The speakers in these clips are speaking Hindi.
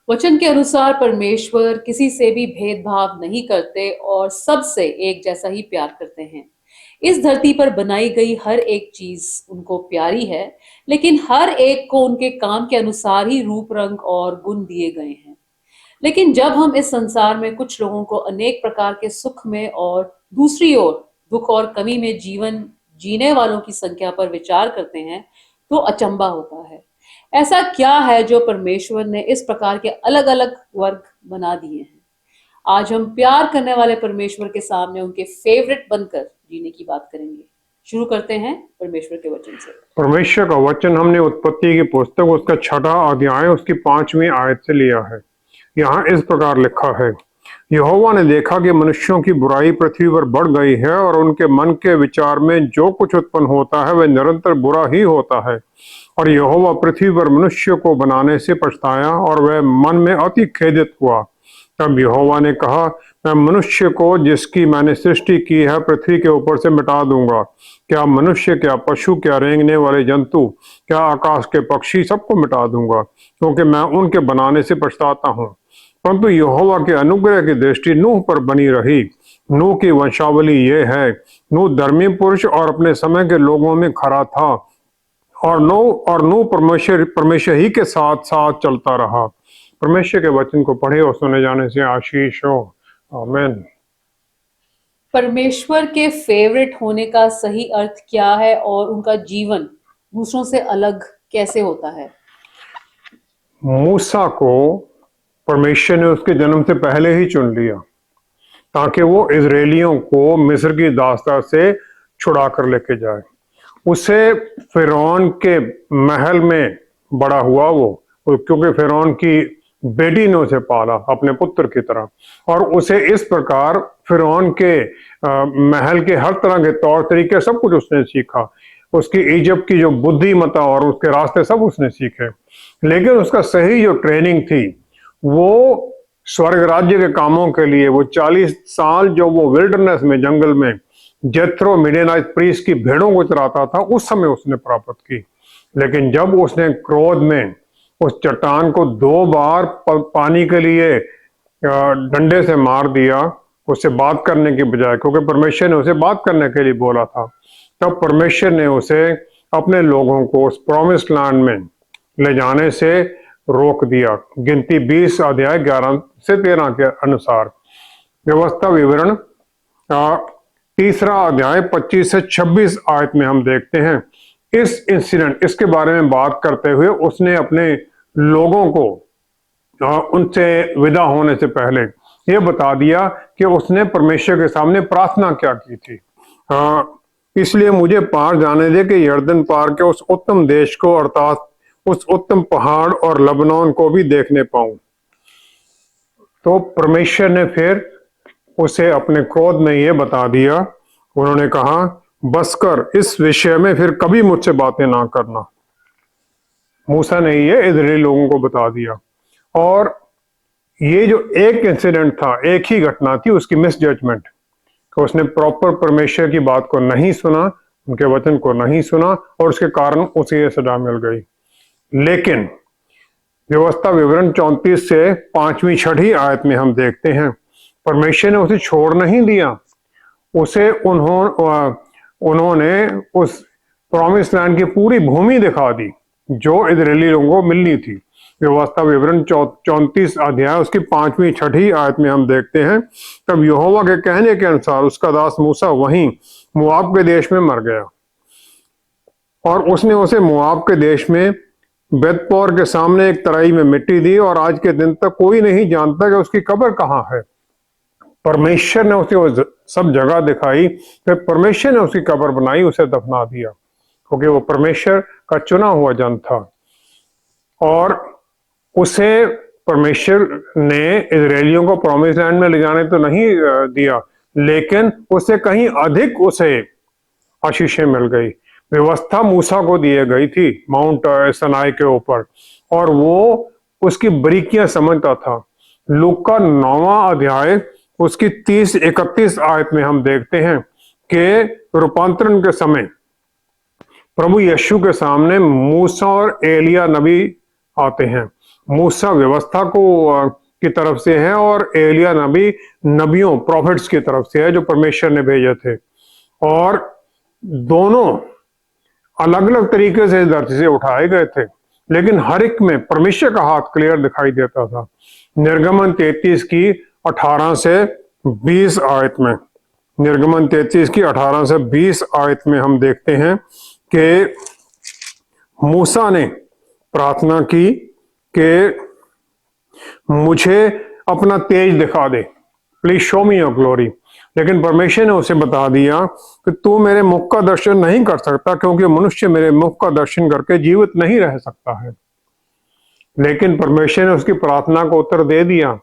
वचन के अनुसार परमेश्वर किसी से भी भेदभाव नहीं करते और सबसे एक जैसा ही प्यार करते हैं। इस धरती पर बनाई गई हर एक चीज उनको प्यारी है, लेकिन हर एक को उनके काम के अनुसार ही रूप रंग और गुण दिए गए हैं। लेकिन जब हम इस संसार में कुछ लोगों को अनेक प्रकार के सुख में और दूसरी ओर दुख और कमी में जीवन जीने वालों की संख्या पर विचार करते हैं, तो अचंबा होता है। ऐसा क्या है जो परमेश्वर ने इस प्रकार के अलग अलग वर्ग बना दिए हैं? आज हम प्यार करने वाले परमेश्वर के सामने उनके फेवरेट बनकर जीने की बात करेंगे। शुरू करते हैं परमेश्वर के वचन से। परमेश्वर का वचन हमने उत्पत्ति की पुस्तक उसका 6वां अध्याय उसकी 5वीं आयत से लिया है। यहाँ इस प्रकार लिखा है, यहोवा ने देखा कि मनुष्यों की बुराई पृथ्वी पर बढ़ गई है और उनके मन के विचार में जो कुछ उत्पन्न होता है वह निरंतर बुरा ही होता है। और यहोवा पृथ्वी पर मनुष्य को बनाने से पछताया और वह मन में अति खेदित हुआ। तब यहोवा ने कहा, मैं मनुष्य को जिसकी मैंने सृष्टि की है पृथ्वी के ऊपर से मिटा दूंगा। क्या मनुष्य, क्या पशु, क्या रेंगने वाले जंतु, क्या आकाश के पक्षी, सबको मिटा दूंगा, क्योंकि मैं उनके बनाने से पछताता हूँ। परंतु यहोवा के अनुग्रह की दृष्टि नूह पर बनी रही। नूह की वंशावली ये है, नूह धर्मी पुरुष और अपने समय के लोगों में खरा था, और नूह परमेश्वर ही के साथ साथ चलता रहा। परमेश्वर के वचन को पढ़े और सुने जाने से आशीष हो। आमीन। परमेश्वर के फेवरेट होने का सही अर्थ क्या है और उनका जीवन दूसरों से अलग कैसे होता है? मूसा को परमेश्वर ने उसके जन्म से पहले ही चुन लिया ताकि वो इजरायलियों को मिस्र की दास्ता से छुड़ा कर लेके जाए। उसे फिरौन के महल में बड़ा हुआ वो, क्योंकि फिरौन की बेटी ने उसे पाला अपने पुत्र की तरह, और उसे इस प्रकार फिरौन के महल के हर तरह के तौर तरीके सब कुछ उसने सीखा। उसकी इजिप्ट की जो बुद्धिमत्ता और उसके रास्ते सब उसने सीखे। लेकिन उसका सही जो ट्रेनिंग थी वो स्वर्ग राज्य के कामों के लिए वो 40 साल जो वो विल्डरनेस में जंगल में जेथरो मिडियानाइट प्रीस्ट की भेड़ों को चराता था, उस समय उसने प्राप्त की। लेकिन जब उसने क्रोध में उस चट्टान को 2 बार पानी के लिए डंडे से मार दिया, उससे बात करने की बजाय, क्योंकि परमेश्वर ने उसे बात करने के लिए बोला था, तब परमेश्वर ने उसे अपने लोगों को उस प्रॉमिस्ड लैंड में ले जाने से रोक दिया। गिनती 20 अध्याय 11 से 13 के अनुसार। व्यवस्था विवरण 3 अध्याय 25 से 26 आयत में हम देखते हैं इस इंसिडेंट, इसके बारे में बात करते हुए उसने अपने लोगों को उनसे विदा होने से पहले ये बता दिया कि उसने परमेश्वर के सामने प्रार्थना क्या की थी। इसलिए मुझे पार जाने दे कि यर्दन पार के उस उत्तम देश को, अर्थात उस उत्तम पहाड़ और लबनान को भी देखने पाऊं। तो परमेश्वर ने फिर उसे अपने क्रोध में ये बता दिया, उन्होंने कहा, बस कर, इस विषय में फिर कभी मुझसे बातें ना करना। मूसा ने ये इजरायली लोगों को बता दिया। और ये जो एक इंसिडेंट था, एक ही घटना थी, उसकी मिस जजमेंट, उसने प्रॉपर परमेश्वर की बात को नहीं सुना, उनके वचन को नहीं सुना, और उसके कारण उसे ये सजा मिल गई। लेकिन व्यवस्था विवरण 34 से 5वीं 6वीं आयत में हम देखते हैं परमेश्वर ने उसे छोड़ नहीं दिया। उसे उन्होंने उस प्रॉमिस लैंड की पूरी भूमि दिखा दी जो इजरायली लोगों को मिलनी थी। व्यवस्था विवरण 34 अध्याय उसकी 5वीं 6वीं आयत में हम देखते हैं, तब यहोवा के कहने के अनुसार उसका दास मूसा वहीं मोआब के देश में मर गया, और उसने उसे मोआब के देश में बेतपोर के सामने एक तराई में मिट्टी दी, और आज के दिन तक कोई नहीं जानता कि उसकी कब्र कहाँ है। परमेश्वर ने उसे वो सब जगह दिखाई, फिर परमेश्वर ने उसकी कब्र बनाई, उसे दफना दिया, क्योंकि वो परमेश्वर का चुना हुआ जन था। और उसे परमेश्वर ने इजरायलियों को प्रॉमिस लैंड में ले जाने तो नहीं दिया, लेकिन उससे कहीं अधिक उसे आशीषें मिल गई। व्यवस्था मूसा को दी गई थी माउंट सनाई के ऊपर, और वो उसकी बारीकियां समझता था। लूका 9वां अध्याय उसकी 30-31 आयत में हम देखते हैं कि रूपांतरण के समय प्रभु यीशु के सामने मूसा और एलिया नबी आते हैं, मूसा व्यवस्था को की तरफ से है और एलिया नबी नबियों प्रॉफिट्स की तरफ से है जो परमेश्वर ने भेजे थे। और दोनों अलग अलग तरीके से इस धरती से उठाए गए थे, लेकिन हर एक में परमेश्वर का हाथ क्लियर दिखाई देता था। निर्गमन 33 की 18 से 20 आयत में, निर्गमन 33 की 18 से 20 आयत में हम देखते हैं कि मूसा ने प्रार्थना की कि मुझे अपना तेज दिखा दे, please show me your glory. लेकिन परमेश्वर ने उसे बता दिया कि तू मेरे मुख का दर्शन नहीं कर सकता, क्योंकि मनुष्य मेरे मुख का दर्शन करके जीवित नहीं रह सकता है। लेकिन परमेश्वर ने उसकी प्रार्थना को उत्तर दे दिया।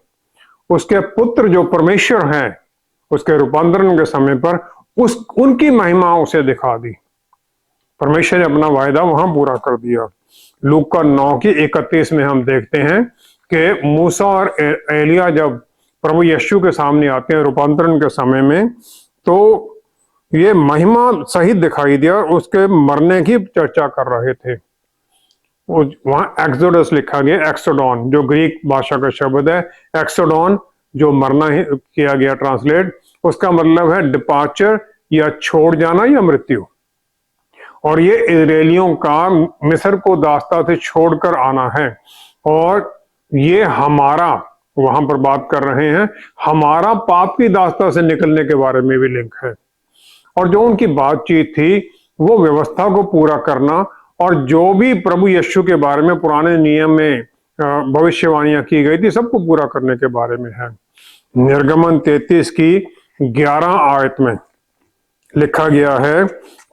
उसके पुत्र जो परमेश्वर हैं, उसके रूपांतरण के समय पर उनकी महिमा उसे दिखा दी। परमेश्वर ने अपना वायदा वहां पूरा कर दिया। लूका 9 की 31 में हम देखते हैं कि मूसा और एलिया जब प्रभु यीशु के सामने आते हैं रूपांतरण के समय में, तो ये महिमा सहित दिखाई दिया और उसके मरने की चर्चा कर रहे थे। वहां एक्सोडस लिखा गया, एक्सोडॉन जो ग्रीक भाषा का शब्द है। एक्सोडॉन जो मरना ही किया गया ट्रांसलेट, उसका मतलब है डिपार्चर या छोड़ जाना या मृत्यु। और ये इजरायलियों का मिस्र को दास्ता से छोड़कर आना है। और ये हमारा, वहां पर बात कर रहे हैं, हमारा पाप की दास्ता से निकलने के बारे में भी लिंक है। और जो उनकी बातचीत थी वो व्यवस्था को पूरा करना और जो भी प्रभु यीशु के बारे में पुराने नियम में भविष्यवाणियां की गई थी सबको पूरा करने के बारे में है। निर्गमन 33 की 11 आयत में लिखा गया है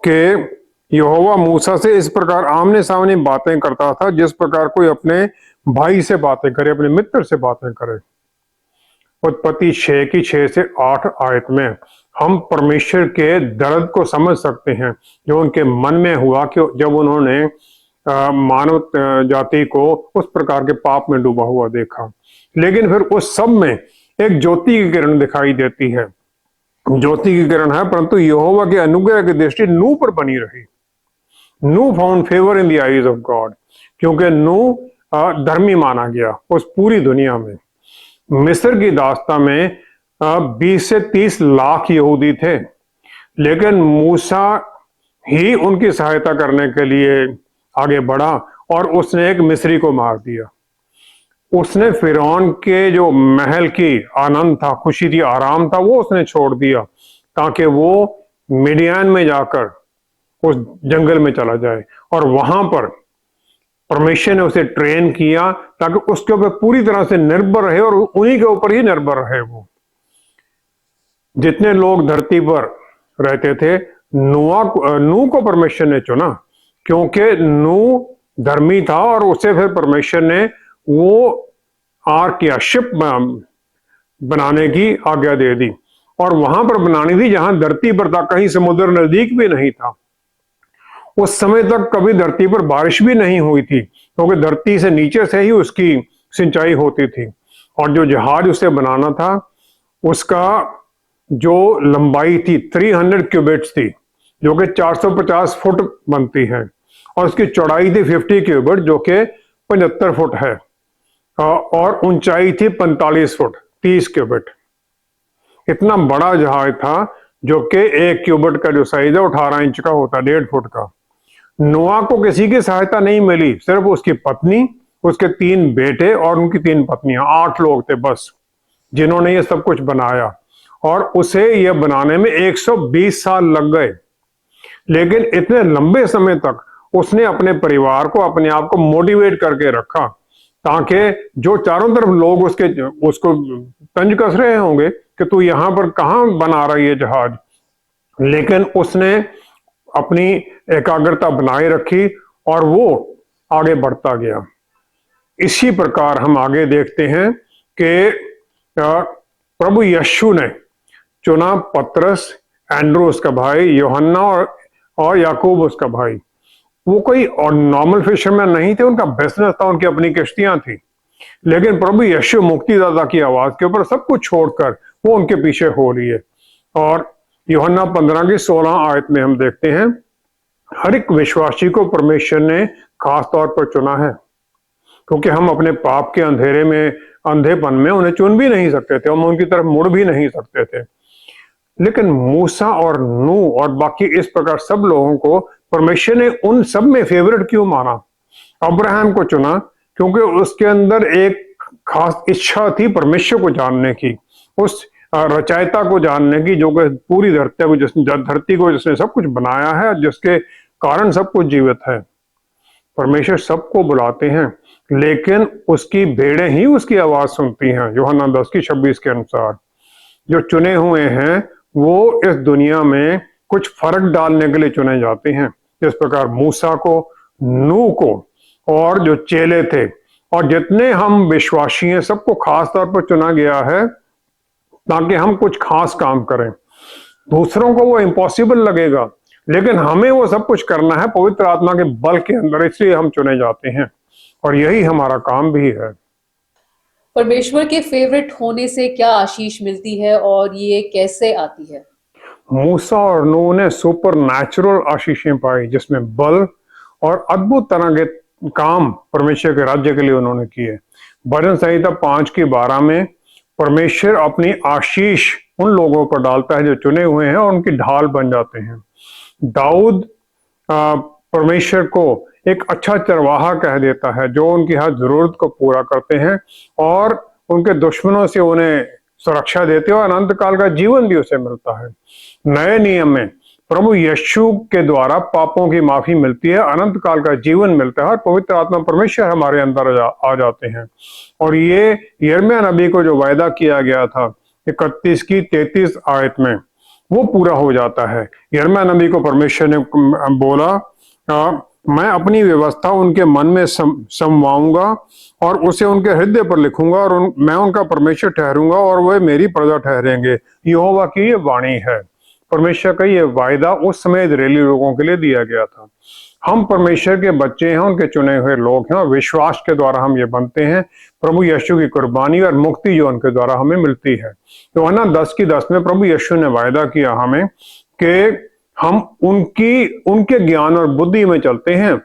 कि यहोवा मूसा से इस प्रकार आमने सामने बातें करता था जिस प्रकार कोई अपने भाई से बातें करे, अपने मित्र से बातें करे। उत्पत्ति 6 की 6 से 8 आयत में हम परमेश्वर के दर्द को समझ सकते हैं जो उनके मन में हुआ कि जब उन्होंने मानव जाति को उस प्रकार के पाप में डूबा हुआ देखा। लेकिन फिर उस सब में एक ज्योति की किरण दिखाई देती है। ज्योति की किरण है, परंतु यहोवा के अनुग्रह की दृष्टि नूह पर बनी रही। Noah found favour in the eyes of God, क्योंकि नूह धर्मी माना गया उस पूरी दुनिया में। मिस्र की दास्ता में 20 से 30 लाख यहूदी थे, लेकिन मूसा ही उनकी सहायता करने के लिए आगे बढ़ा और उसने एक मिस्री को मार दिया। उसने फिरौन के जो महल की आनंद था, खुशी थी, आराम था, वो उसने छोड़ दिया ताकि वो मिडियान में जाकर उस जंगल में चला जाए और वहां पर परमेश्वर ने उसे ट्रेन किया ताकि उसके ऊपर पूरी तरह से निर्भर रहे और उन्हीं के ऊपर ही निर्भर रहे। वो जितने लोग धरती पर रहते थे, नूह को परमेश्वर ने चुना क्योंकि नूह धर्मी था और उसे फिर परमेश्वर ने वो आर्क या शिप बनाने की आज्ञा दे दी और वहां पर बनानी थी जहां धरती पर था, कहीं समुद्र नजदीक भी नहीं था। उस समय तक कभी धरती पर बारिश भी नहीं हुई थी क्योंकि धरती से नीचे से ही उसकी सिंचाई होती थी। और जो जहाज उसे बनाना था उसका जो लंबाई थी 300 क्यूबिट्स थी, जो कि 450 फुट बनती है, और उसकी चौड़ाई थी 50 क्यूबिट जो कि 75 फुट है, और ऊंचाई थी 45 फुट 30 क्यूबिट। इतना बड़ा जहाज था जो कि 1 क्यूबिट का जो साइज है 18 इंच का होता, 1.5 फुट का। नोआ को किसी की सहायता नहीं मिली, सिर्फ उसकी पत्नी, उसके 3 बेटे और उनकी 3 पत्नियां, 8 लोग थे बस जिन्होंने ये सब कुछ बनाया। और उसे यह बनाने में 120 साल लग गए। लेकिन इतने लंबे समय तक उसने अपने परिवार को, अपने आप को मोटिवेट करके रखा ताकि जो चारों तरफ लोग उसको तंज कस रहे होंगे कि तू यहां पर कहां बना रही है जहाज, लेकिन उसने अपनी एकाग्रता बनाए रखी और वो आगे बढ़ता गया। इसी प्रकार हम आगे देखते हैं कि प्रभु यीशु ने चुना पतरस, एंड्रू उसका भाई, यूहन्ना और याकूब उसका भाई। वो कोई और नॉर्मल फिशरमैन नहीं थे, उनका बिजनेस था, उनकी अपनी किश्तियां थी। लेकिन प्रभु यीशु मुक्तिदाता की आवाज के ऊपर सब कुछ छोड़कर वो उनके पीछे हो रही है। और यूहन्ना 15 की 16 आयत में हम देखते हैं हर एक विश्वासी को परमेश्वर ने खास तौर पर चुना है। क्योंकि हम अपने पाप के अंधेरे में, अंधेपन में उन्हें चुन भी नहीं सकते थे, हम उनकी तरफ मुड़ भी नहीं सकते थे। लेकिन मूसा और नूह और बाकी इस प्रकार सब लोगों को परमेश्वर ने उन सब में फेवरेट क्यों माना? अब्राहम को चुना क्योंकि उसके अंदर एक खास इच्छा थी परमेश्वर को जानने की, उस रचयिता को जानने की, जो कि पूरी धरती को जिसने सब कुछ बनाया है, जिसके कारण सब कुछ जीवित है। परमेश्वर सबको बुलाते हैं, लेकिन उसकी भेड़ें ही उसकी आवाज सुनती हैं। यूहन्ना 10:26 के अनुसार जो चुने हुए हैं वो इस दुनिया में कुछ फर्क डालने के लिए चुने जाते हैं। इस प्रकार मूसा को, नूह को और जो चेले थे और जितने हम विश्वासी हैं, सबको खास तौर पर चुना गया है ताकि हम कुछ खास काम करें। दूसरों को वो इम्पॉसिबल लगेगा, लेकिन हमें वो सब कुछ करना है पवित्र आत्मा के बल के अंदर, इसलिए हम चुने जाते हैं और यही हमारा काम भी है। परमेश्वर के फेवरेट होने से क्या आशीष मिलती है और ये कैसे आती है? मूसा और नूह ने सुपर नेचुरल आशीषें पाई, जिसमें बल और अद्भुत तरह के काम परमेश्वर के राज्य के लिए उन्होंने किए। भजन संहिता 5:12 में परमेश्वर अपनी आशीष उन लोगों पर डालता है जो चुने हुए हैं और उनकी ढाल बन जाते हैं। दाऊद परमेश्वर को एक अच्छा चरवाहा कह देता है, जो उनकी हर जरूरत को पूरा करते हैं और उनके दुश्मनों से उन्हें सुरक्षा देते हैं और अनंत काल का जीवन भी उसे मिलता है। नए नियम में प्रभु यीशु के द्वारा पापों की माफी मिलती है, अनंत काल का जीवन मिलता है और पवित्र आत्मा परमेश्वर हमारे अंदर आ जाते हैं। और ये यिर्मयाह नबी को जो वायदा किया गया था 31 की 33 आयत में, वो पूरा हो जाता है। यिर्मयाह नबी को परमेश्वर ने बोला, मैं अपनी व्यवस्था उनके मन में समवाऊंगा और उसे उनके हृदय पर लिखूंगा और मैं उनका परमेश्वर ठहरूंगा और वे मेरी प्रजा ठहरेंगे। यहोवा की ये वाणी है। परमेश्वर का ये वायदा उस समय इजरायली लोगों के लिए दिया गया था। हम परमेश्वर के बच्चे हैं, उनके चुने हुए लोग हैं और विश्वास के द्वारा हम ये बनते हैं। प्रभु यीशु की कुर्बानी और मुक्ति जो उनके द्वारा हमें मिलती है। तो है ना 10:10 में प्रभु यीशु ने वायदा किया हमें कि हम उनके ज्ञान और बुद्धि में चलते हैं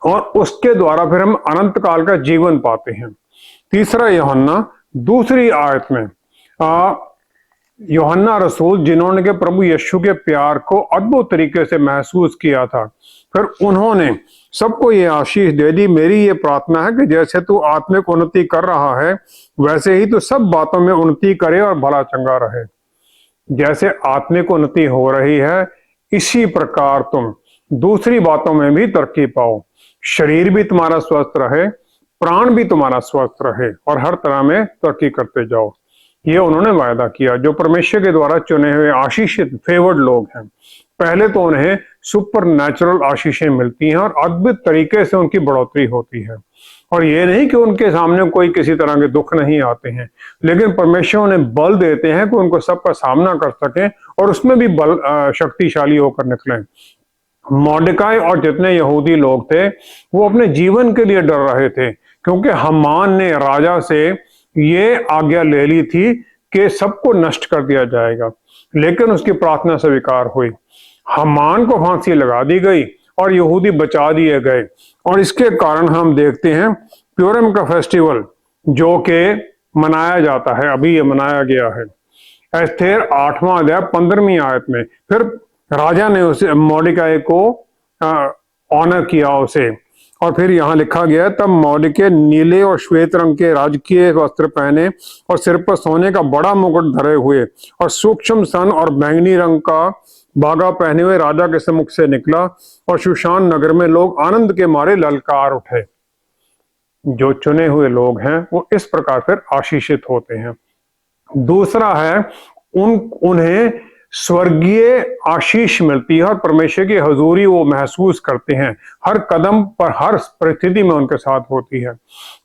और उसके द्वारा फिर हम अनंत काल का जीवन पाते हैं। तीसरा यूहन्ना 2 आयत में यूहन्ना रसूल, जिन्होंने के प्रभु यीशु के प्यार को अद्भुत तरीके से महसूस किया था, फिर उन्होंने सबको ये आशीष दे दी, मेरी ये प्रार्थना है कि जैसे तू आत्मिक उन्नति कर रहा है वैसे ही तो सब बातों में उन्नति करे और भला चंगा रहे। जैसे आत्मिक उन्नति हो रही है, इसी प्रकार तुम दूसरी बातों में भी तरक्की पाओ, शरीर भी तुम्हारा स्वस्थ रहे, प्राण भी तुम्हारा स्वस्थ रहे और हर तरह में तरक्की करते जाओ। ये उन्होंने वायदा किया। जो परमेश्वर के द्वारा चुने हुए आशीषित फेवर्ड लोग हैं, पहले तो उन्हें सुपर नेचुरल आशीषें मिलती हैं और अद्भुत तरीके से उनकी बढ़ोतरी होती है। और ये नहीं कि उनके सामने कोई किसी तरह के दुख नहीं आते हैं, लेकिन परमेश्वर उन्हें बल देते हैं कि उनको सबका सामना कर सकें और उसमें भी बल शक्तिशाली होकर निकलें। मॉर्देकाई और जितने यहूदी लोग थे वो अपने जीवन के लिए डर रहे थे, क्योंकि हामान ने राजा से ये आज्ञा ले ली थी कि सबको नष्ट कर दिया जाएगा, लेकिन उसकी प्रार्थना स्वीकार हुई। हामान को फांसी लगा दी गई और यहूदी बचा दिए गए। और इसके कारण हम देखते हैं प्योरम का फेस्टिवल जो कि मनाया जाता है, अभी ये मनाया गया है। एस्थेर 8वां अध्याय 15वीं आयत में फिर राजा ने उसे मॉर्देकाई को ऑनर किया उसे, और फिर यहाँ लिखा गया, तब मॉर्देकाई नीले और श्वेत रंग के राजकीय वस्त्र पहने और सिर पर सोने का बड़ा मुकुट धरे हुए और सूक्ष्म सन और बैंगनी रंग का बागा पहने हुए राजा के सम्मुख से निकला और शूशान नगर में लोग आनंद के मारे ललकार उठे। जो चुने हुए लोग हैं वो इस प्रकार फिर आशीषित होते हैं। दूसरा है उन्हें स्वर्गीय आशीष मिलती है और परमेश्वर की हजूरी वो महसूस करते हैं, हर कदम पर हर परिस्थिति में उनके साथ होती है।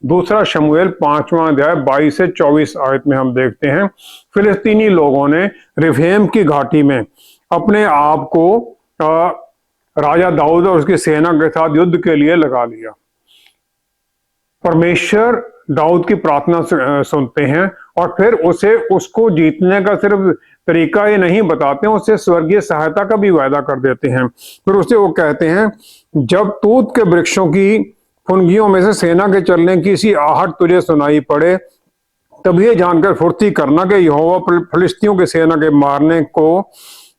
दूसरा शमूएल 5वां अध्याय 22 से 24 आयत में हम देखते हैं, फिलिस्तीनी लोगों ने रिफेम की घाटी में अपने आप को राजा दाऊद और उसकी सेना के साथ युद्ध के लिए लगा लिया। परमेश्वर दाऊद की प्रार्थना सुनते हैं और फिर उसको जीतने का सिर्फ तरीका ही नहीं बताते हैं, उसे स्वर्गीय सहायता का भी वायदा कर देते हैं। फिर उसे वो कहते हैं, जब तूत के वृक्षों की फुनगियों में से सेना के चलने की सी आहट तुझे सुनाई पड़े, तब ये जानकर फुर्ती करना कि यहोवा फिलिस्तियों की सेना के मारने को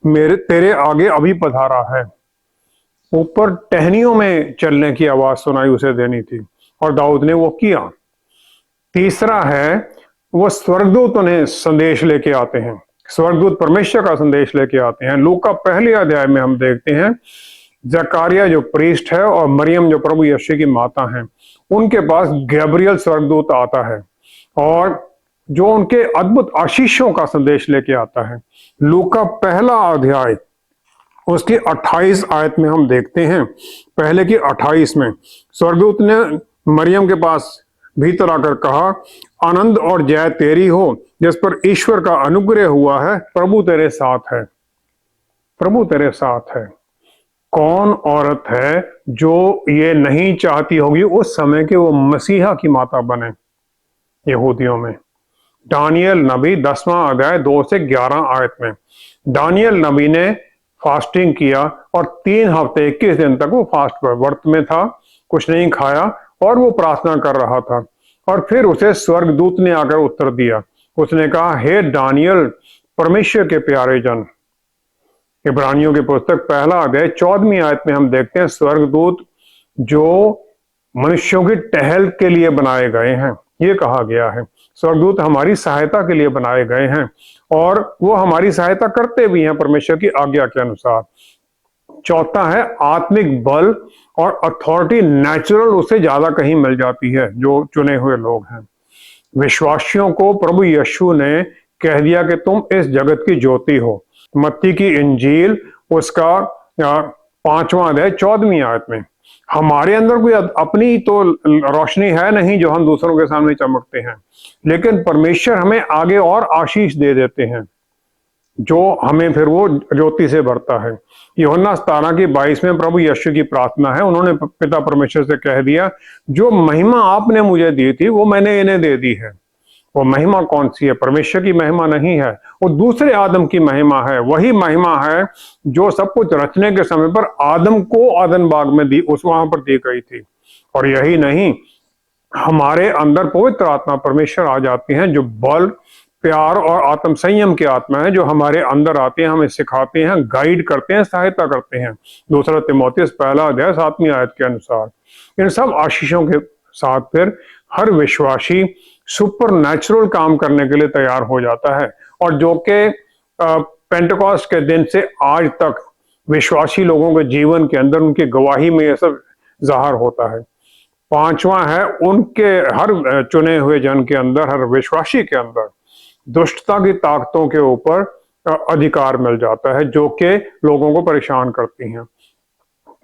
मेरे तेरे आगे अभी पधारा है। ऊपर टहनियों में चलने की आवाज सुनाई उसे देनी थी, और दाऊद ने वो किया। तीसरा है, वो स्वर्गदूत उन्हें संदेश लेके आते हैं, स्वर्गदूत परमेश्वर का संदेश लेके आते हैं। लूका पहले अध्याय में हम देखते हैं जकारिया जो प्रीस्ट है और मरियम जो प्रभु यीशु की माता हैं, उनके पास गैब्रियल स्वर्गदूत आता है और जो उनके अद्भुत आशीषों का संदेश लेके आता है। लूका पहला अध्याय उसकी 28 आयत में हम देखते हैं, पहले की 28 में स्वर्गदूत ने मरियम के पास भीतर आकर कहा, आनंद और जय तेरी हो जिस पर ईश्वर का अनुग्रह हुआ है, प्रभु तेरे साथ है, प्रभु तेरे साथ है। कौन औरत है जो ये नहीं चाहती होगी उस समय के वो मसीहा की माता बने यहूदियों में। दानियल नबी 10वां अध्याय 2 से 11 आयत में दानियल नबी ने फास्टिंग किया और 3 हफ्ते 21 दिन तक वो फास्ट व्रत में था, कुछ नहीं खाया और वो प्रार्थना कर रहा था। और फिर उसे स्वर्गदूत ने आकर उत्तर दिया, उसने कहा, हे दानियल परमेश्वर के प्यारे जन। इब्रानियों की पुस्तक पहला अध्याय 14वीं आयत में हम देखते हैं स्वर्गदूत जो मनुष्यों की टहल के लिए बनाए गए हैं, ये कहा गया है। स्वर्गदूत हमारी सहायता के लिए बनाए गए हैं और वो हमारी सहायता करते भी हैं परमेश्वर की आज्ञा के अनुसार। चौथा है, आत्मिक बल और अथॉरिटी नेचुरल उससे ज्यादा कहीं मिल जाती है जो चुने हुए लोग हैं। विश्वासियों को प्रभु यीशु ने कह दिया कि तुम इस जगत की ज्योति हो। मत्ती की इंजील उसका 5वां अध्याय 14वीं आयत में। हमारे अंदर कोई अपनी तो रोशनी है नहीं जो हम दूसरों के सामने चमकते हैं, लेकिन परमेश्वर हमें आगे और आशीष दे देते हैं जो हमें फिर वो ज्योति से भरता है। यूहन्ना 17:22 में प्रभु यीशु की प्रार्थना है, उन्होंने पिता परमेश्वर से कह दिया, जो महिमा आपने मुझे दी थी वो मैंने इन्हें दे दी है। वो महिमा कौन सी है? परमेश्वर की महिमा नहीं है, वो दूसरे आदम की महिमा है। वही महिमा है जो सब कुछ रचने के समय पर आदम को आदम बाग में दी, उस वहां पर दी गई थी। और यही नहीं, हमारे अंदर पवित्र आत्मा परमेश्वर आ जाती हैं जो बल, प्यार और आत्म संयम की आत्मा है, जो हमारे अंदर आते हैं, हमें सिखाते हैं, गाइड करते हैं, सहायता करते हैं। 2 तीमुथियुस पहला अध्याय 7वीं आयत के अनुसार। इन सब आशीषों के साथ फिर हर विश्वासी सुपर नेचुरल काम करने के लिए तैयार हो जाता है, और जो कि पेंटेकोस्ट के दिन से आज तक विश्वासी लोगों के जीवन के अंदर उनकी गवाही में यह सब जाहिर होता है। 5वां है, उनके हर चुने हुए जन के अंदर, हर विश्वासी के अंदर दुष्टता की ताकतों के ऊपर अधिकार मिल जाता है जो कि लोगों को परेशान करती हैं।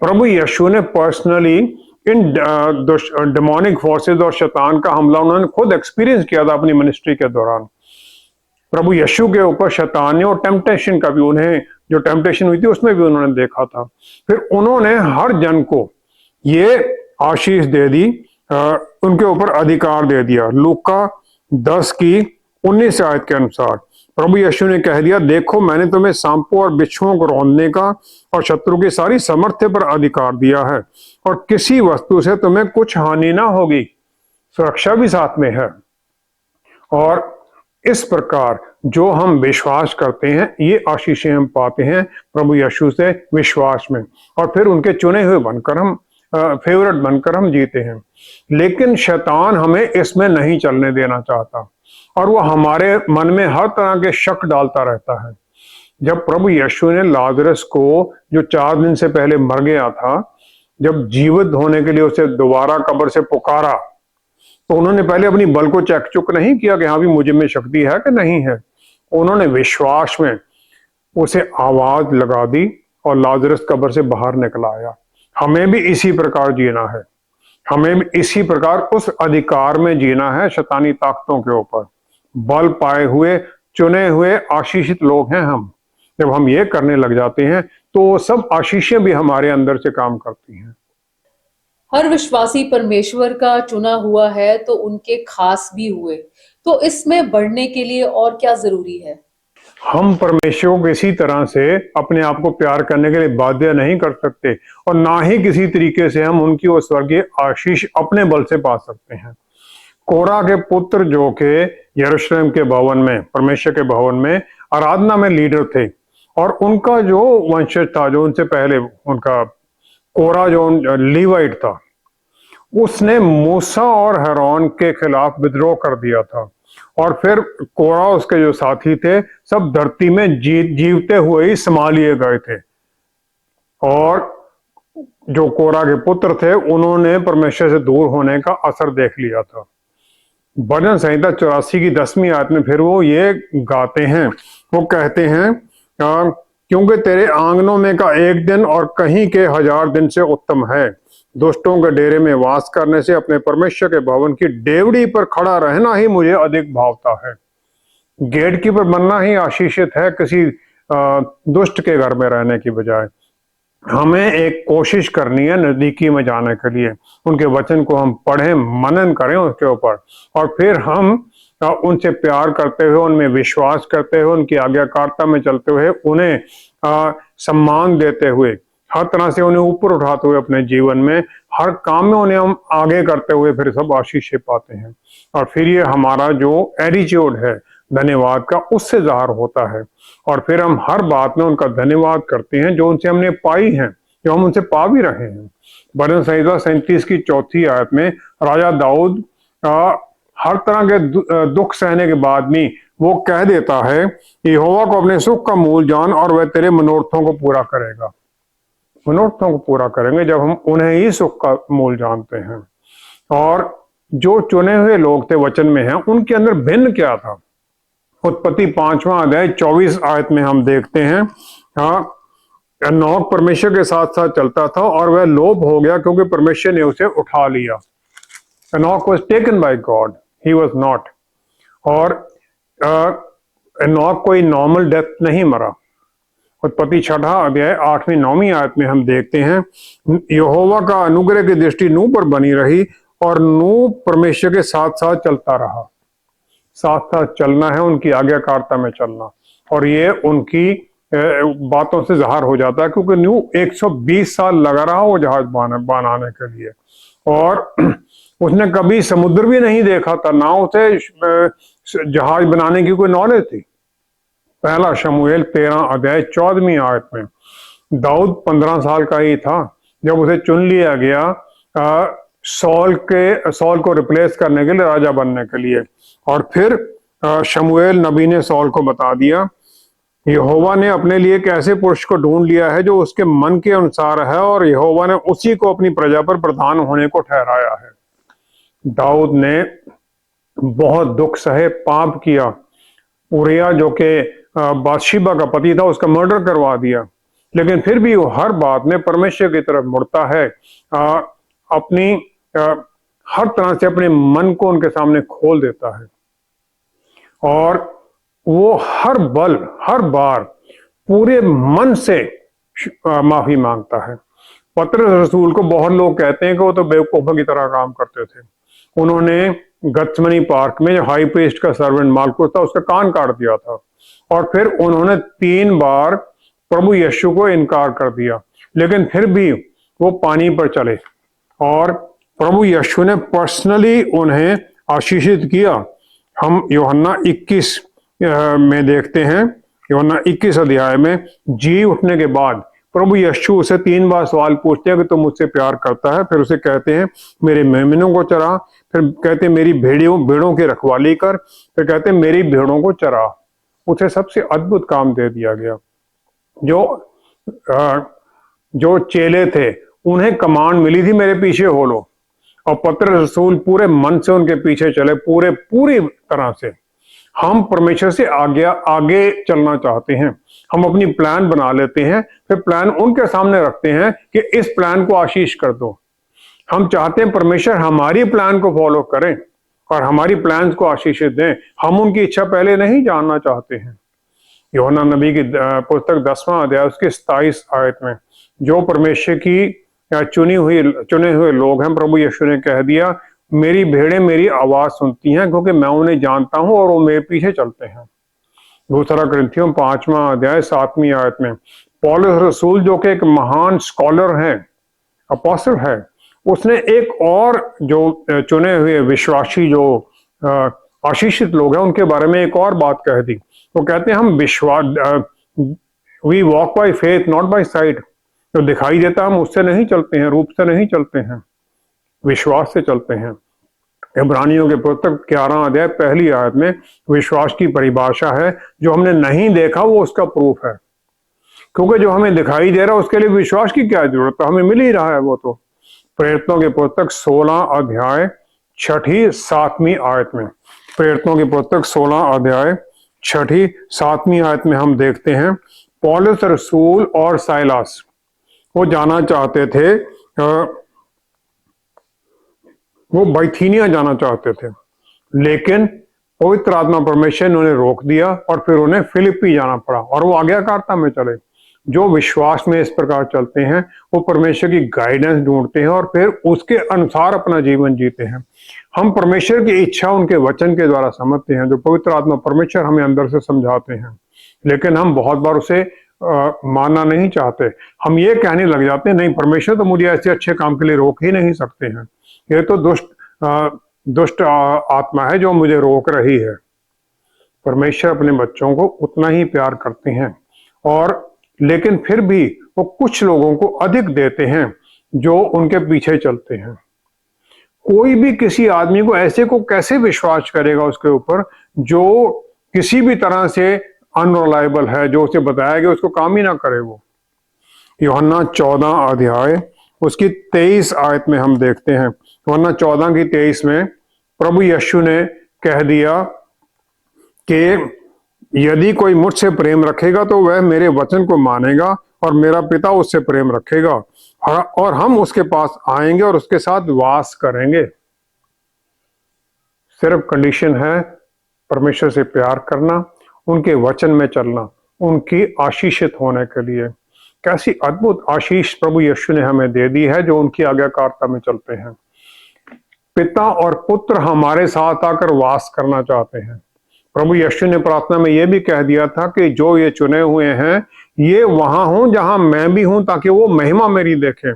प्रभु यीशु ने पर्सनली इन डेमोनिक फोर्सेस और शैतान का हमला उन्होंने खुद एक्सपीरियंस किया था अपनी मिनिस्ट्री के दौरान। प्रभु यीशु के ऊपर शैतान ने और टेम्पटेशन का भी, उन्हें जो टेम्पटेशन हुई थी उसमें भी उन्होंने देखा था। फिर उन्होंने हर जन को ये आशीष दे दी, उनके ऊपर अधिकार दे दिया। लूका 10:19 आयत के अनुसार प्रभु यीशु ने कह दिया, देखो मैंने तुम्हें सांपों और बिच्छुओं को रौंदने का और शत्रु की सारी सामर्थ्य पर अधिकार दिया है, और किसी वस्तु से तुम्हें कुछ हानि ना होगी। सुरक्षा भी साथ में है। और इस प्रकार जो हम विश्वास करते हैं, ये आशीषें हम पाते हैं प्रभु यीशु से विश्वास में, और फिर उनके चुने हुए बनकर हम फेवरेट बनकर हम जीते हैं। लेकिन शैतान हमें इसमें नहीं चलने देना चाहता, और वो हमारे मन में हर तरह के शक डालता रहता है। जब प्रभु यीशु ने लाजरस को, जो 4 दिन से पहले मर गया था, जब जीवित होने के लिए उसे दोबारा कब्र से पुकारा, तो उन्होंने पहले अपनी बल को चेक चुक नहीं किया कि हाँ भी मुझे में शक्ति है कि नहीं है। उन्होंने विश्वास में उसे आवाज लगा दी और लाजरस कब्र से बाहर निकला आया। हमें भी इसी प्रकार जीना है, हमें भी इसी प्रकार उस अधिकार में जीना है शैतानी ताकतों के ऊपर। बल पाए हुए, चुने हुए, आशीषित लोग हैं हम। जब हम ये करने लग जाते हैं तो सब आशीषें भी हमारे अंदर से काम करती हैं। हर विश्वासी परमेश्वर का चुना हुआ है तो उनके खास भी हुए। तो इसमें बढ़ने के लिए और क्या जरूरी है? हम परमेश्वर को किसी तरह से अपने आप को प्यार करने के लिए बाध्य नहीं कर सकते और ना ही किसी तरीके से हम उनकी वो स्वर्गीय आशीष अपने बल से पा सकते हैं। कोरा के पुत्र जो के यरूशलेम के भवन में, परमेश्वर के भवन में आराधना में लीडर थे, और उनका जो वंशज था, जो उनसे पहले उनका कोरा जो लीवाइट था, उसने मूसा और हरौन के खिलाफ विद्रोह कर दिया था। और फिर कोरा उसके जो साथी थे सब धरती में जीवते हुए ही समा लिए गए थे। और जो कोरा के पुत्र थे उन्होंने परमेश्वर से दूर होने का असर देख लिया था। भजन संहिता 84 की 10वीं आयत में फिर वो ये गाते हैं, वो कहते हैं क्योंकि तेरे आंगनों में का एक दिन और कहीं के 1000 दिन से उत्तम है। दुष्टों के डेरे में वास करने से अपने परमेश्वर के भवन की डेवड़ी पर खड़ा रहना ही मुझे अधिक भावता है। गेट कीपर बनना ही आशीषित है किसी दुष्ट के घर में रहने की बजाय। हमें एक कोशिश करनी है नजदीकी में जाने के लिए, उनके वचन को हम पढ़ें, मनन करें उसके ऊपर, और फिर हम उनसे प्यार करते हुए, उनमें विश्वास करते हुए, उनकी आज्ञाकारिता में चलते हुए, उन्हें सम्मान देते हुए, हर तरह से उन्हें ऊपर उठाते हुए अपने जीवन में हर काम में उन्हें हम आगे करते हुए फिर सब आशीष पाते हैं। और फिर ये हमारा जो एटीट्यूड है धन्यवाद का, उससे जाहिर होता है, और फिर हम हर बात में उनका धन्यवाद करते हैं जो उनसे हमने पाई है, जो हम उनसे पा भी रहे हैं। भजन संहिता 37 की 4थी आयत में राजा दाऊद हर तरह के दुख सहने के बाद भी वो कह देता है, यहोवा को अपने सुख का मूल जान और वह तेरे मनोरथों को पूरा करेगा। मनोरथों को पूरा करेंगे जब हम उन्हें ही सुख का मूल जानते हैं। और जो चुने हुए लोग थे वचन में हैं, उनके अंदर भिन्न क्या था। उत्पत्ति 5वां अध्याय 24 आयत में हम देखते हैं, एनोक परमेश्वर के साथ साथ चलता था और वह लोभ हो गया क्योंकि परमेश्वर ने उसे उठा लिया। Enoch was taken by God, he was not. और एनोक कोई नॉर्मल डेथ नहीं मरा। उत्पत्ति 6वां अध्याय 8वीं 9वीं आयत में हम देखते हैं, यहोवा का अनुग्रह की दृष्टि नूह पर बनी रही और नूह परमेश्वर के साथ साथ चलता रहा। साथ साथ चलना है, उनकी आज्ञाकारिता में चलना, और ये उनकी बातों से जाहिर हो जाता है क्योंकि नूह 120 साल लगा रहा वो जहाज बनाने के लिए, और उसने कभी समुद्र भी नहीं देखा था, ना उसे जहाज बनाने की कोई नॉलेज थी। पहला शमूएल 13 अध्याय 14वीं आयत में दाऊद 15 साल का ही था जब उसे चुन लिया गया सॉल को रिप्लेस करने के लिए, राजा बनने के लिए। और फिर शमूएल नबी ने सॉल को बता दिया, यहोवा ने अपने लिए एक ऐसे पुरुष को ढूंढ लिया है जो उसके मन के अनुसार है, और यहोवा ने उसी को अपनी प्रजा पर प्रधान होने को ठहराया है। दाऊद ने बहुत दुख सहे, पाप किया। उरिया जो कि बादशिबा का पति था, उसका मर्डर करवा दिया, लेकिन फिर भी वो हर बात में परमेश्वर की तरफ मुड़ता है, अपनी हर तरह से अपने मन को उनके सामने खोल देता है, और वो हर बार पूरे मन से माफी मांगता है। पतरस रसूल को बहुत लोग कहते हैं कि वो तो बेवकूफों की तरह काम करते थे। उन्होंने गत्समनी पार्क में जो हाई प्रीस्ट का सर्वेंट मालकुस था उसका कान काट दिया था, और फिर उन्होंने 3 बार प्रभु यीशु को इनकार कर दिया, लेकिन फिर भी वो पानी पर चले और प्रभु यीशु ने पर्सनली उन्हें आशीषित किया। हम यूहन्ना 21 में देखते हैं, यूहन्ना 21 अध्याय में जी उठने के बाद प्रभु यीशु उसे 3 बार सवाल पूछते हैं कि तुम मुझसे प्यार करता है। फिर उसे कहते हैं मेरे मेमनों को चरा, फिर कहते हैं मेरी भेड़ों की रखवाली कर, फिर कहते हैं मेरी भेड़ों को चरा। उसे सबसे अद्भुत काम दे दिया गया। जो चेले थे उन्हें कमांड मिली थी मेरे पीछे हो लो, और पतरस रसूल पूरे मन से उनके पीछे चले, पूरी तरह से। हम परमेश्वर से आगे चलना चाहते हैं, हम अपनी प्लान बना लेते हैं, फिर प्लान उनके सामने रखते हैं कि इस प्लान को आशीष कर दो। हम चाहते हैं परमेश्वर हमारी प्लान को फॉलो करें और हमारी प्लान को आशीषित दें। हम उनकी इच्छा पहले नहीं जानना चाहते हैं। यूहन्ना नबी की पुस्तक 10वां अध्याय उसकी 27 आयत में जो परमेश्वर की चुने हुए लोग हैं, प्रभु यीशु ने कह दिया मेरी भेड़ें मेरी आवाज सुनती हैं क्योंकि मैं उन्हें जानता हूं और वो मेरे पीछे चलते हैं। दूसरा ग्रंथियों 5वां अध्याय 7वीं आयत में पौलुस रसूल, जो कि एक महान स्कॉलर है, अपोस्टल है, उसने एक और जो चुने हुए विश्वासी जो आशीषित लोग हैं उनके बारे में एक और बात कह दी। वो कहते हैं हम विश्वास, we walk by faith not by sight. जो दिखाई देता हम उससे नहीं चलते हैं, रूप से नहीं चलते हैं, विश्वास से चलते हैं। इब्रानियों के पुस्तक 11 अध्याय 1 आयत में विश्वास की परिभाषा है, जो हमने नहीं देखा वो उसका प्रूफ है। क्योंकि जो हमें दिखाई दे रहा है उसके लिए विश्वास की क्या जरूरत है, हमें मिल ही रहा है वो तो। प्रेरितों के पुस्तक 16 अध्याय 6-7वीं आयत में, प्रेरितों की पुस्तक 16 अध्याय 6-7वीं आयत में हम देखते हैं पौलुस रसूल और साइलास वो जाना चाहते थे, वो बैथीनिया जाना चाहते थे, लेकिन पवित्र आत्मा परमेश्वर ने उन्हें रोक दिया और फिर उन्हें फिलिप्पी जाना पड़ा और वो आज्ञाकारिता में चले। जो विश्वास में इस प्रकार चलते हैं वो परमेश्वर की गाइडेंस ढूंढते हैं और फिर उसके अनुसार अपना जीवन जीते हैं। हम परमेश्वर की इच्छा उनके वचन के द्वारा समझते हैं, जो पवित्र आत्मा परमेश्वर हमें अंदर से समझाते हैं, लेकिन हम बहुत बार उसे मानना नहीं चाहते। हम ये कहने लग जाते हैं नहीं, परमेश्वर तो मुझे ऐसे अच्छे काम के लिए रोक ही नहीं सकते हैं, ये तो दुष्ट आत्मा है जो मुझे रोक रही है। परमेश्वर अपने बच्चों को उतना ही प्यार करते हैं, और लेकिन फिर भी वो कुछ लोगों को अधिक देते हैं जो उनके पीछे चलते हैं। कोई भी किसी आदमी को ऐसे को कैसे विश्वास करेगा उसके ऊपर जो किसी भी तरह से अनरिलायबल है, जो उसे बताया गया उसको काम ही ना करे। वो यूहन्ना 14 अध्याय उसकी 23 आयत में हम देखते हैं, यूहन्ना 14 की 23 में प्रभु यीशु ने कह दिया कि यदि कोई मुझसे प्रेम रखेगा तो वह मेरे वचन को मानेगा और मेरा पिता उससे प्रेम रखेगा और हम उसके पास आएंगे और उसके साथ वास करेंगे। सिर्फ कंडीशन है परमेश्वर से प्यार करना, उनके वचन में चलना, उनकी आशीषित होने के लिए। कैसी अद्भुत आशीष प्रभु यीशु ने हमें दे दी है जो उनकी आज्ञाकारिता में चलते हैं। पिता और पुत्र हमारे साथ आकर वास करना चाहते हैं। प्रभु यीशु ने प्रार्थना में यह भी कह दिया था कि जो ये चुने हुए हैं ये वहां हों जहां मैं भी हूं, ताकि वो महिमा मेरी देखें।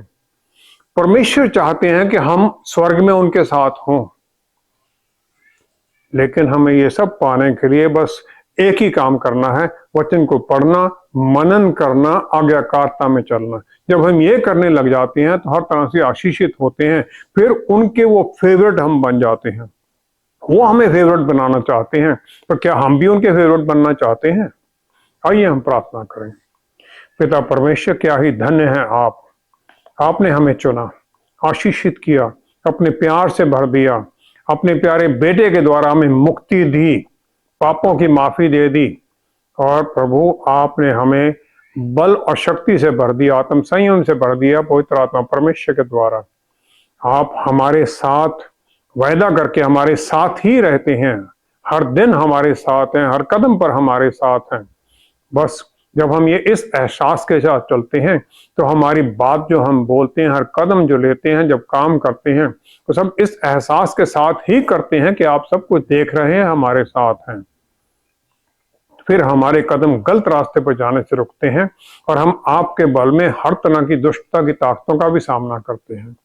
परमेश्वर चाहते हैं कि हम स्वर्ग में उनके साथ हों, लेकिन हमें ये सब पाने के लिए बस एक ही काम करना है, वचन को पढ़ना, मनन करना, आज्ञाकारिता में चलना। जब हम ये करने लग जाते हैं तो हर तरह से आशीषित होते हैं, फिर उनके वो फेवरेट हम बन जाते हैं। वो हमें फेवरेट बनाना चाहते हैं, तो क्या हम भी उनके फेवरेट बनना चाहते हैं? आइए हम प्रार्थना करें। पिता परमेश्वर, क्या ही धन्य है आपने हमें चुना, आशीषित किया, अपने प्यार से भर दिया, अपने प्यारे बेटे के द्वारा हमें मुक्ति दी, पापों की माफी दे दी, और प्रभु आपने हमें बल और शक्ति से भर दिया, आत्म संयम से भर दिया पवित्र आत्मा परमेश्वर के द्वारा। आप हमारे साथ वायदा करके हमारे साथ ही रहते हैं, हर दिन हमारे साथ हैं, हर कदम पर हमारे साथ हैं। बस जब हम ये इस एहसास के साथ चलते हैं तो हमारी बात जो हम बोलते हैं, हर कदम जो लेते हैं, जब काम करते हैं, तो सब इस एहसास के साथ ही करते हैं कि आप सब कुछ देख रहे हैं, हमारे साथ हैं। फिर हमारे कदम गलत रास्ते पर जाने से रुकते हैं और हम आपके बल में हर तरह की दुष्टता की ताकतों का भी सामना करते हैं।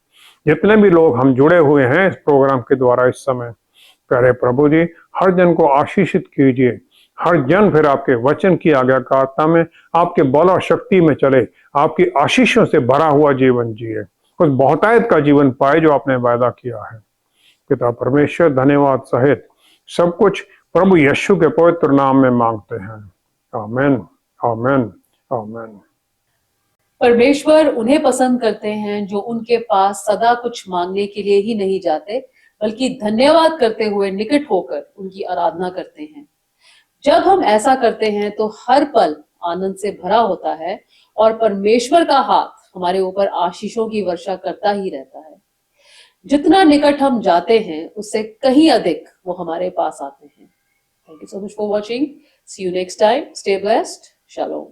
जितने भी लोग हम जुड़े हुए हैं इस प्रोग्राम के द्वारा इस समय, प्यारे प्रभु जी, हर जन को आशीषित कीजिए। हर जन फिर आपके वचन की आज्ञाकारिता में, आपके बल और शक्ति में चले, आपकी आशीषों से भरा हुआ जीवन जिए, उस बहुतायत का जीवन पाए जो आपने वायदा किया है। पिता परमेश्वर, धन्यवाद सहित सब कुछ प्रभु यीशु के पवित्र नाम में मांगते हैं। आमीन, आमीन, आमीन। परमेश्वर उन्हें पसंद करते हैं जो उनके पास सदा कुछ मांगने के लिए ही नहीं जाते, बल्कि धन्यवाद करते हुए निकट होकर उनकी आराधना करते हैं। जब हम ऐसा करते हैं तो हर पल आनंद से भरा होता है और परमेश्वर का हाथ हमारे ऊपर आशीषों की वर्षा करता ही रहता है। जितना निकट हम जाते हैं उससे कहीं अधिक वो हमारे पास आते हैं। Thank you so much for watching. See you next time. Stay blessed. Shalom.